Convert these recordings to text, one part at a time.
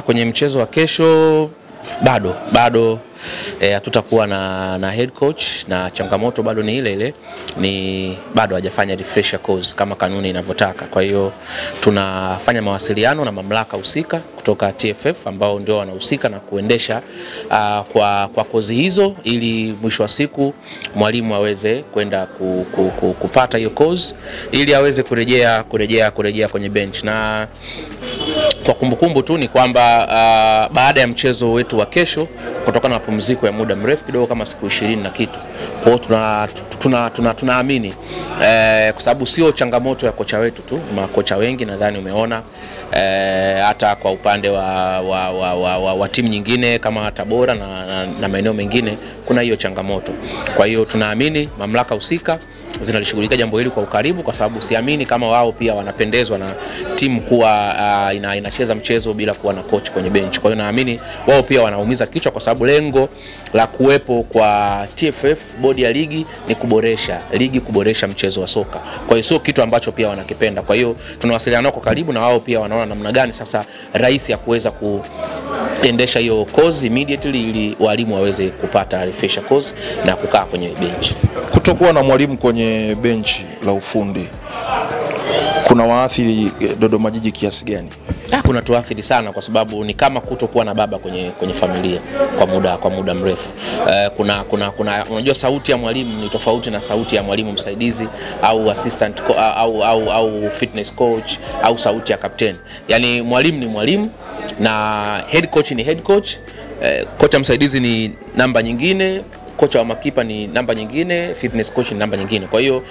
Kwenye mchezo wa kesho bado hatutakuwa na head coach, na changamoto bado ni ile ile, ni bado hajafanya refresher course kama kanuni inavyotaka. Kwa hiyo tunafanya mawasiliano na mamlaka husika kutoka TFF ambao ndio wanahusika na kuendesha kwa kozi hizo, ili mwisho wa siku mwalimu aweze kwenda kupata hiyo course ili aweze kurejea kwenye bench. Na kwa kumbukumbu tu ni kwamba baada ya mchezo wetu wa kesho, kutokana na mapumziko ya muda mrefu kidogo kama siku 20 na kitu, kwa hiyo tunaamini kwa sababu sio changamoto ya kocha wetu tu, makocha wengi nadhani umeona hata kwa upande wa timu nyingine kama Tabora na maeneo mengine kuna hiyo changamoto. Kwa hiyo tunaamini mamlaka husika zinalishughulikia jambo hili kwa ukaribu, kwa sababu siamini kama wao pia wanapendezwa na timu kuwa inacheza mchezo bila kuwa na coach kwenye bench. Kwa hiyo naamini wao pia wanaumiza kichwa, kwa sababu lengo la kuwepo kwa TFF, bodi ya ligi, ni kuboresha ligi, kuboresha mchezo wa soka. Kwa hiyo sio kitu ambacho pia wanakipenda. Kwa hiyo tunawasiliana nao kwa karibu, na wao pia wanaona namna gani sasa rahisi ya kuweza kuendesha hiyo course immediately ili walimu waweze kupata refresher course na kukaa kwenye bench. Kutokuwa na mwalimu kwenye benchi la ufundi kuna waathiri Dodoma Jiji kiasi gani? Kuna tuathiri sana, kwa sababu ni kama kutokuwa na baba kwenye familia kwa muda mrefu. Unajua sauti ya mwalimu ni tofauti na sauti ya mwalimu msaidizi au assistant au fitness coach au sauti ya captain. Yani mwalimu ni mwalimu na head coach ni head coach. Kocha msaidizi ni namba nyingine, kocha wa makipa ni namba nyingine, fitness coach ni namba nyingine. Kwa hiyo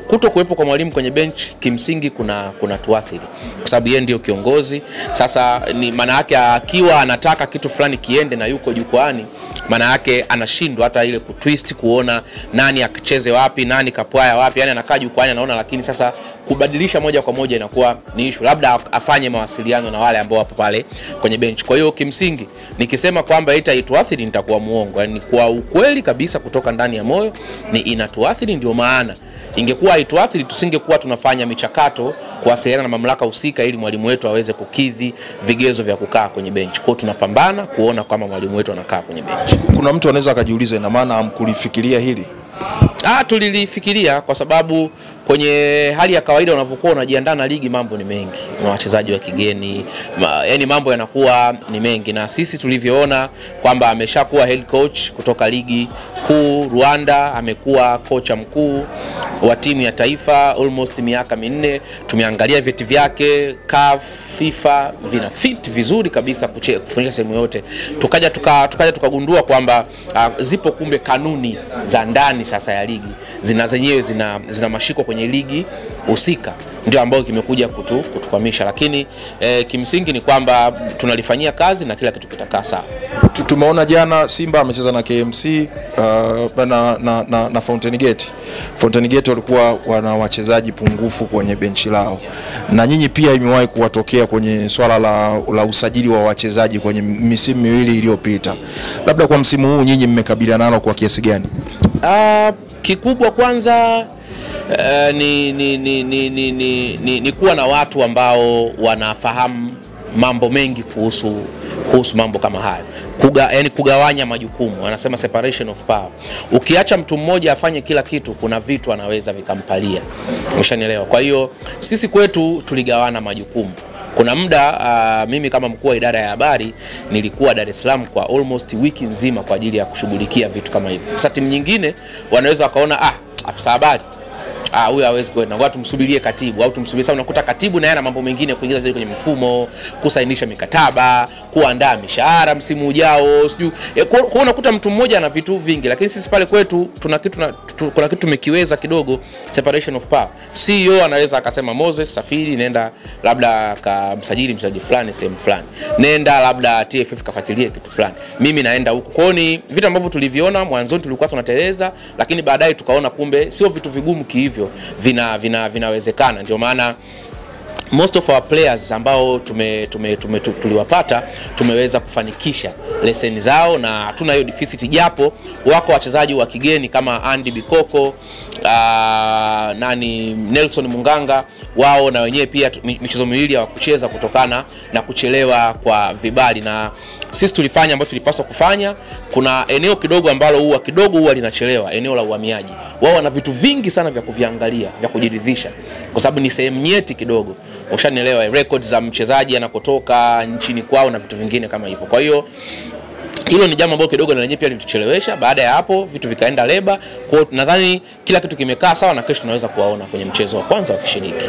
kutokuwepo kwa mwalimu kwenye bench kimsingi kuna tuathiri, kwa sababu yeye ndio kiongozi. Sasa ni maana yake akiwa anataka kitu fulani kiende na yuko jukwaani, maana yake anashindwa hata ile kutwist kuona nani akicheze wapi, nani kapwaya wapi. Yani anakaa jukwaani anaona, lakini sasa kubadilisha moja kwa moja inakuwa ni issue. Labda afanye mawasiliano na wale ambao wapo pale kwenye bench. Kwa hiyo kimsingi nikisema kwamba itaituathiri nitakuwa muongo. Yani kwa ukweli kabisa kutoka ndani ya moyo ni inatuathiri. Ndio maana ingekuwa haituathiri tusingekuwa tunafanya michakato kuwasiliana na mamlaka husika ili mwalimu wetu aweze kukidhi vigezo vya kukaa kwenye bench. Kwa hiyo tunapambana kuona kama mwalimu wetu anakaa kwenye bench. Kuna mtu anaweza akajiuliza, ina maana hamkulifikiria hili? Tulilifikiria, kwa sababu kwenye hali ya kawaida unavyokuwa unajiandaa na ligi mambo ni mengi, na wachezaji wa kigeni, yani mambo yanakuwa ni mengi. Na sisi tulivyoona kwamba ameshakuwa head coach kutoka ligi kuu Rwanda, amekuwa kocha mkuu wa timu ya taifa almost miaka 4, tumeangalia vyeti vyake CAF, FIFA, vina fit vizuri kabisa kufundisha sehemu yote. Tukaja tukagundua kwamba zipo kumbe kanuni za ndani sasa ya ligi zenyewe zina mashiko kwenye ligi husika, ndio ambao kimekuja kutukwamisha. Lakini kimsingi ni kwamba tunalifanyia kazi na kila kitu kitakaa sawa. Tumeona jana Simba amecheza na KMC na Fountain Gate. Fountain Gate walikuwa wana wachezaji pungufu kwenye benchi lao, na nyinyi pia imewahi kuwatokea kwenye swala la usajili wa wachezaji kwenye misimu miwili iliyopita. Labda kwa msimu huu nyinyi mmekabiliana nalo kwa kiasi gani? Kikubwa kwanza ni kuwa na watu ambao wanafahamu mambo mengi kuhusu mambo kama haya. Yani kugawanya majukumu, wanasema separation of power. Ukiacha mtu mmoja afanye kila kitu, kuna vitu anaweza vikampalia. Umeshanielewa? Kwa hiyo sisi kwetu tuligawana majukumu. Kuna muda mimi kama mkuu wa idara ya habari nilikuwa Dar es Salaam kwa almost wiki nzima kwa ajili ya kushughulikia vitu kama hivyo. Sasa timu nyingine wanaweza wakaona afisa habari huyu hawezi kwenda, ngoja tumsubirie katibu au tumsubirie. Sasa unakuta katibu naye ana mambo mengine kuingiza zaidi kwenye mfumo, kusainisha mikataba, kuandaa mishahara msimu ujao, sijui. Kwa unakuta mtu mmoja ana vitu vingi, lakini sisi pale kwetu kuna kitu tumekiweza kidogo, separation of power. CEO anaweza akasema Moses safiri, nenda labda msajili fulani sehemu fulani, nenda labda TFF kafuatilie kitu fulani, mimi naenda huko. Kwa hiyo ni vitu ambavyo tuliviona mwanzo tulikuwa tunateleza, lakini baadaye tukaona kumbe sio vitu vigumu hivyo, vinawezekana. Ndio maana most of our players ambao tuliwapata tumeweza kufanikisha leseni zao, na hatuna hiyo deficit, japo wako wachezaji wa kigeni kama Andy Bikoko, Nelson Munganga, wao na wenyewe pia michezo miwili hawakucheza kutokana na kuchelewa kwa vibali, na sisi tulifanya ambacho tulipaswa kufanya. Kuna eneo kidogo ambalo huwa linachelewa, eneo la uhamiaji. Wao wana vitu vingi sana vya kuviangalia, vya kujiridhisha, kwa sababu ni sehemu nyeti kidogo. Ushanielewa, records za mchezaji anakotoka nchini kwao na vitu vingine kama hivyo. Kwa hiyo hilo ni jambo ambalo kidogo na lenyewe pia lituchelewesha. Baada ya hapo vitu vikaenda leba. Kwa nadhani kila kitu kimekaa sawa na kesho tunaweza kuwaona kwenye mchezo wa kwanza wakishiriki.